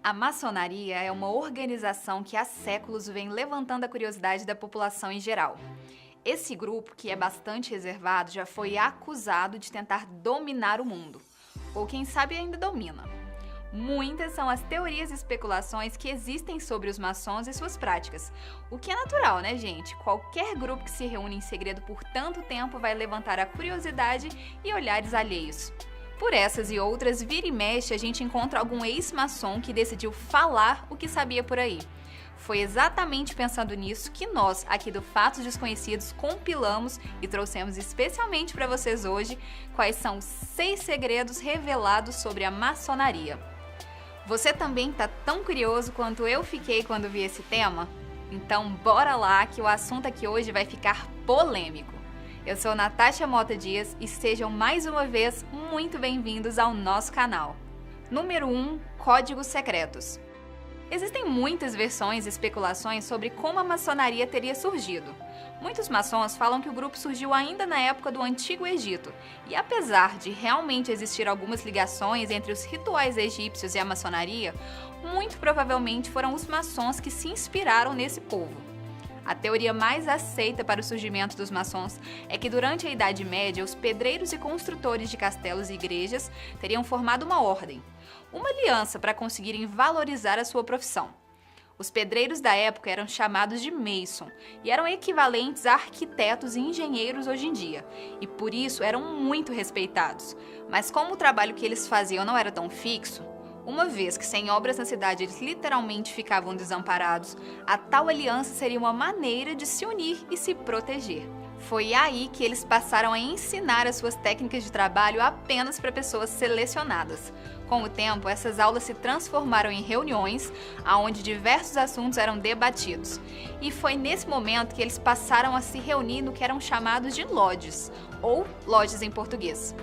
A maçonaria é uma organização que há séculos vem levantando a curiosidade da população em geral. Esse grupo, que é bastante reservado, já foi acusado de tentar dominar o mundo. Ou quem sabe ainda domina. Muitas são as teorias e especulações que existem sobre os maçons e suas práticas. O que é natural, né, gente? Qualquer grupo que se reúne em segredo por tanto tempo vai levantar a curiosidade e olhares alheios. Por essas e outras, vira e mexe, a gente encontra algum ex-maçom que decidiu falar o que sabia por aí. Foi exatamente pensando nisso que nós, aqui do Fatos Desconhecidos, compilamos e trouxemos especialmente para vocês hoje quais são os 6 segredos revelados sobre a maçonaria. Você também tá tão curioso quanto eu fiquei quando vi esse tema? Então bora lá que o assunto aqui hoje vai ficar polêmico. Eu sou Natasha Mota Dias e sejam mais uma vez muito bem-vindos ao nosso canal. Número 1. Códigos secretos. Existem muitas versões e especulações sobre como a maçonaria teria surgido. Muitos maçons falam que o grupo surgiu ainda na época do Antigo Egito, e apesar de realmente existir algumas ligações entre os rituais egípcios e a maçonaria, muito provavelmente foram os maçons que se inspiraram nesse povo. A teoria mais aceita para o surgimento dos maçons é que durante a Idade Média, os pedreiros e construtores de castelos e igrejas teriam formado uma ordem, uma aliança para conseguirem valorizar a sua profissão. Os pedreiros da época eram chamados de mason e eram equivalentes a arquitetos e engenheiros hoje em dia, e por isso eram muito respeitados. Mas como o trabalho que eles faziam não era tão fixo, uma vez que sem obras na cidade eles literalmente ficavam desamparados, a tal aliança seria uma maneira de se unir e se proteger. Foi aí que eles passaram a ensinar as suas técnicas de trabalho apenas para pessoas selecionadas. Com o tempo, essas aulas se transformaram em reuniões, onde diversos assuntos eram debatidos. E foi nesse momento que eles passaram a se reunir no que eram chamados de lodges, ou lodges em português.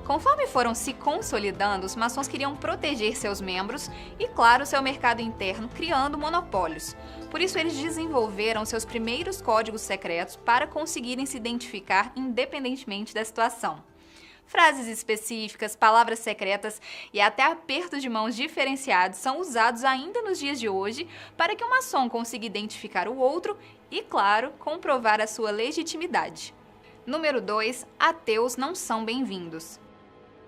Conforme foram se consolidando, os maçons queriam proteger seus membros e, claro, seu mercado interno, criando monopólios. Por isso, eles desenvolveram seus primeiros códigos secretos para conseguirem se identificar independentemente da situação. Frases específicas, palavras secretas e até apertos de mãos diferenciados são usados ainda nos dias de hoje para que o maçom consiga identificar o outro e, claro, comprovar a sua legitimidade. Número 2. Ateus não são bem-vindos.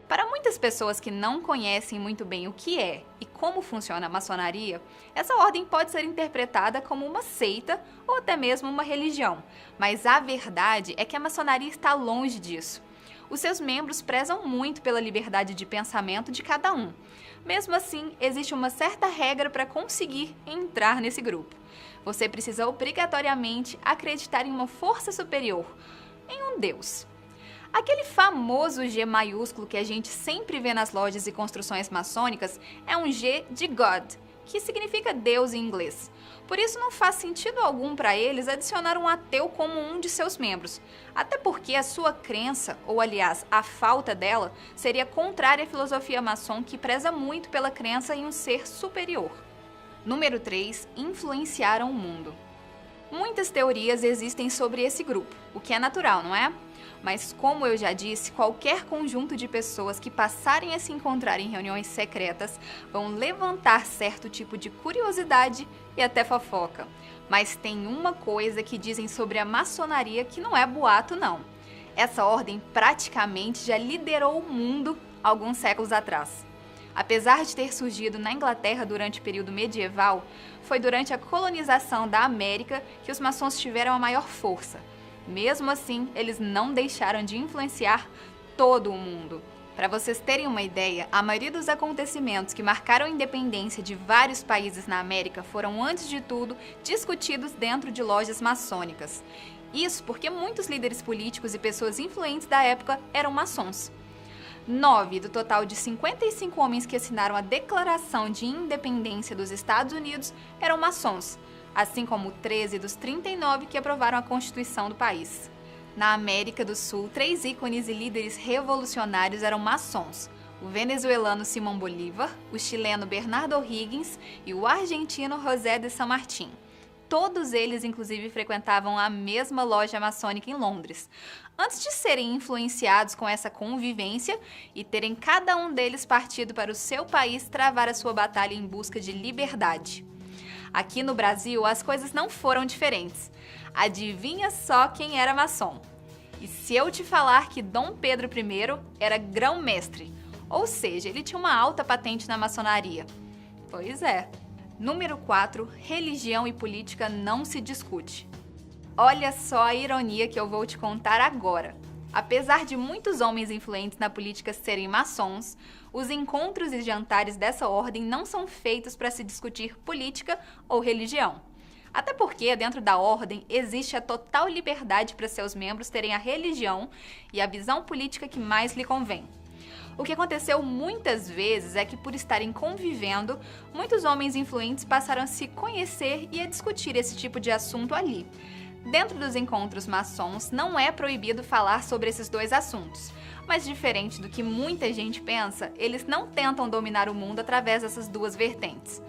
Para muitas pessoas que não conhecem muito bem o que é e como funciona a maçonaria, essa ordem pode ser interpretada como uma seita ou até mesmo uma religião, mas a verdade é que a maçonaria está longe disso. Os seus membros prezam muito pela liberdade de pensamento de cada um. Mesmo assim, existe uma certa regra para conseguir entrar nesse grupo. Você precisa obrigatoriamente acreditar em uma força superior, em um Deus. Aquele famoso G maiúsculo que a gente sempre vê nas lojas e construções maçônicas é um G de God, que significa Deus em inglês. Por isso não faz sentido algum para eles adicionar um ateu como um de seus membros, até porque a sua crença, ou aliás, a falta dela, seria contrária à filosofia maçom que preza muito pela crença em um ser superior. Número 3. Influenciaram o mundo. Muitas teorias existem sobre esse grupo, o que é natural, não é? Mas, como eu já disse, qualquer conjunto de pessoas que passarem a se encontrar em reuniões secretas vão levantar certo tipo de curiosidade e até fofoca. Mas tem uma coisa que dizem sobre a maçonaria que não é boato, não. Essa ordem praticamente já liderou o mundo alguns séculos atrás. Apesar de ter surgido na Inglaterra durante o período medieval, foi durante a colonização da América que os maçons tiveram a maior força. Mesmo assim, eles não deixaram de influenciar todo o mundo. Para vocês terem uma ideia, a maioria dos acontecimentos que marcaram a independência de vários países na América foram, antes de tudo, discutidos dentro de lojas maçônicas. Isso porque muitos líderes políticos e pessoas influentes da época eram maçons. 9 do total de 55 homens que assinaram a Declaração de Independência dos Estados Unidos eram maçons, assim como 13 dos 39 que aprovaram a Constituição do país. Na América do Sul, 3 ícones e líderes revolucionários eram maçons: o venezuelano Simón Bolívar, o chileno Bernardo O'Higgins e o argentino José de San Martín. Todos eles, inclusive, frequentavam a mesma loja maçônica em Londres, antes de serem influenciados com essa convivência e terem cada um deles partido para o seu país travar a sua batalha em busca de liberdade. Aqui no Brasil, as coisas não foram diferentes. Adivinha só quem era maçom? E se eu te falar que Dom Pedro I era grão-mestre, ou seja, ele tinha uma alta patente na maçonaria? Pois é. Número 4. Religião e política não se discute. Olha só a ironia que eu vou te contar agora. Apesar de muitos homens influentes na política serem maçons, os encontros e jantares dessa ordem não são feitos para se discutir política ou religião. Até porque, dentro da ordem, existe a total liberdade para seus membros terem a religião e a visão política que mais lhe convém. O que aconteceu muitas vezes é que, por estarem convivendo, muitos homens influentes passaram a se conhecer e a discutir esse tipo de assunto ali. Dentro dos encontros maçons, não é proibido falar sobre esses dois assuntos, mas diferente do que muita gente pensa, eles não tentam dominar o mundo através dessas duas vertentes.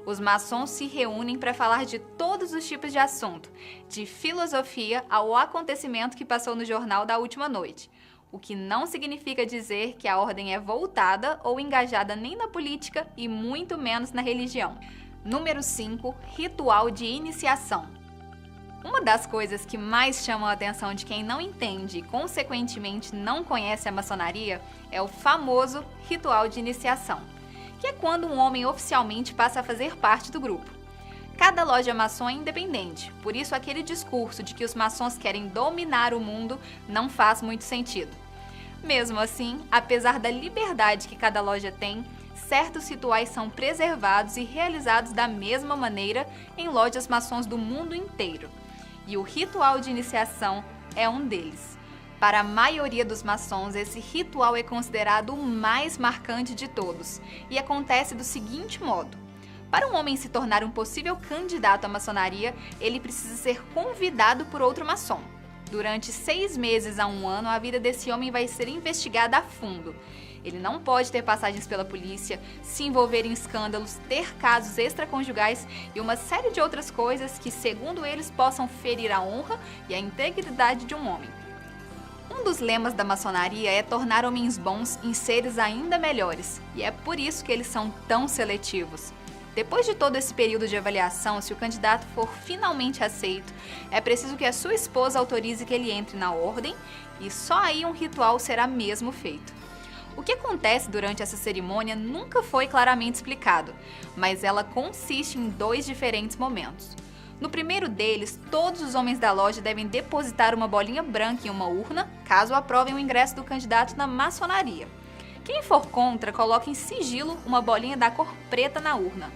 Os maçons se reúnem para falar de todos os tipos de assunto, de filosofia ao acontecimento que passou no jornal da última noite. O que não significa dizer que a ordem é voltada ou engajada nem na política e muito menos na religião. Número 5. Ritual de iniciação. Uma das coisas que mais chamam a atenção de quem não entende e, consequentemente, não conhece a maçonaria é o famoso ritual de iniciação, que é quando um homem oficialmente passa a fazer parte do grupo. Cada loja maçom é independente, por isso aquele discurso de que os maçons querem dominar o mundo não faz muito sentido. Mesmo assim, apesar da liberdade que cada loja tem, certos rituais são preservados e realizados da mesma maneira em lojas maçons do mundo inteiro. E o ritual de iniciação é um deles. Para a maioria dos maçons, esse ritual é considerado o mais marcante de todos e acontece do seguinte modo. Para um homem se tornar um possível candidato à maçonaria, ele precisa ser convidado por outro maçom. Durante 6 meses a 1 ano, a vida desse homem vai ser investigada a fundo. Ele não pode ter passagens pela polícia, se envolver em escândalos, ter casos extraconjugais e uma série de outras coisas que, segundo eles, possam ferir a honra e a integridade de um homem. Um dos lemas da maçonaria é tornar homens bons em seres ainda melhores, e é por isso que eles são tão seletivos. Depois de todo esse período de avaliação, se o candidato for finalmente aceito, é preciso que a sua esposa autorize que ele entre na ordem e só aí um ritual será mesmo feito. O que acontece durante essa cerimônia nunca foi claramente explicado, mas ela consiste em 2 diferentes momentos. No primeiro deles, todos os homens da loja devem depositar uma bolinha branca em uma urna, caso aprovem o ingresso do candidato na maçonaria. Quem for contra, coloca em sigilo uma bolinha da cor preta na urna.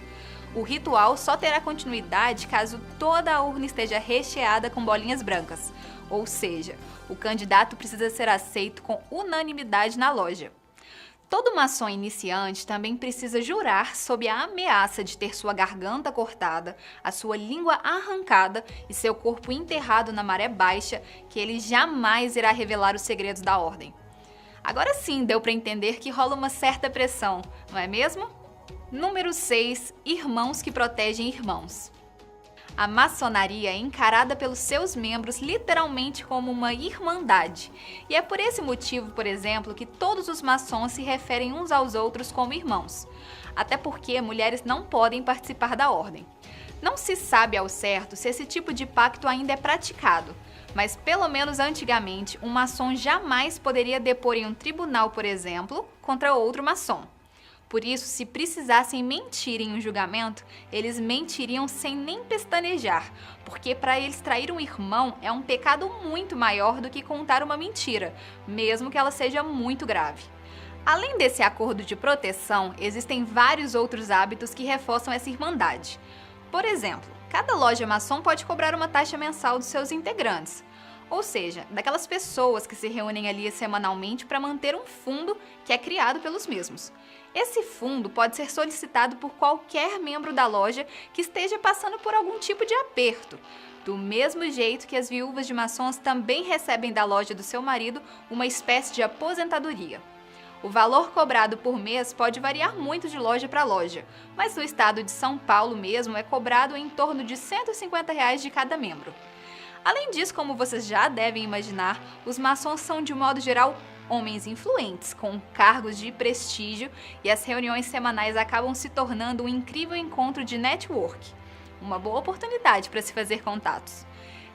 O ritual só terá continuidade caso toda a urna esteja recheada com bolinhas brancas, ou seja, o candidato precisa ser aceito com unanimidade na loja. Todo maçom iniciante também precisa jurar sob a ameaça de ter sua garganta cortada, a sua língua arrancada e seu corpo enterrado na maré baixa, que ele jamais irá revelar os segredos da ordem. Agora sim deu para entender que rola uma certa pressão, não é mesmo? Número 6. Irmãos que protegem irmãos. A maçonaria é encarada pelos seus membros literalmente como uma irmandade. E é por esse motivo, por exemplo, que todos os maçons se referem uns aos outros como irmãos. Até porque mulheres não podem participar da ordem. Não se sabe ao certo se esse tipo de pacto ainda é praticado, mas pelo menos antigamente, um maçom jamais poderia depor em um tribunal, por exemplo, contra outro maçom. Por isso, se precisassem mentir em um julgamento, eles mentiriam sem nem pestanejar, porque para eles trair um irmão é um pecado muito maior do que contar uma mentira, mesmo que ela seja muito grave. Além desse acordo de proteção, existem vários outros hábitos que reforçam essa irmandade. Por exemplo, cada loja maçom pode cobrar uma taxa mensal dos seus integrantes, ou seja, daquelas pessoas que se reúnem ali semanalmente para manter um fundo que é criado pelos mesmos. Esse fundo pode ser solicitado por qualquer membro da loja que esteja passando por algum tipo de aperto, do mesmo jeito que as viúvas de maçons também recebem da loja do seu marido uma espécie de aposentadoria. O valor cobrado por mês pode variar muito de loja para loja, mas no estado de São Paulo mesmo é cobrado em torno de R$ 150 de cada membro. Além disso, como vocês já devem imaginar, os maçons são, de modo geral, homens influentes, com cargos de prestígio, e as reuniões semanais acabam se tornando um incrível encontro de network. Uma boa oportunidade para se fazer contatos.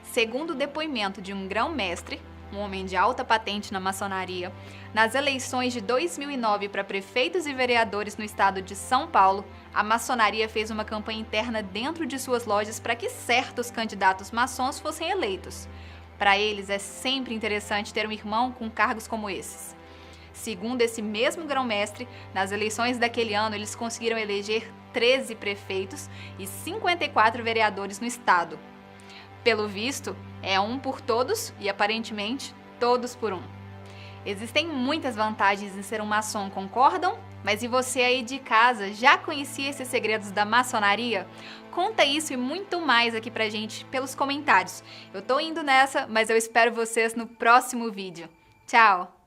Segundo o depoimento de um grão-mestre, um homem de alta patente na maçonaria, nas eleições de 2009 para prefeitos e vereadores no estado de São Paulo, a maçonaria fez uma campanha interna dentro de suas lojas para que certos candidatos maçons fossem eleitos. Para eles é sempre interessante ter um irmão com cargos como esses. Segundo esse mesmo grão-mestre, nas eleições daquele ano eles conseguiram eleger 13 prefeitos e 54 vereadores no estado. Pelo visto, é um por todos e, aparentemente, todos por um. Existem muitas vantagens em ser um maçom, concordam? Mas e você aí de casa, já conhecia esses segredos da maçonaria? Conta isso e muito mais aqui pra gente pelos comentários. Eu tô indo nessa, mas eu espero vocês no próximo vídeo. Tchau!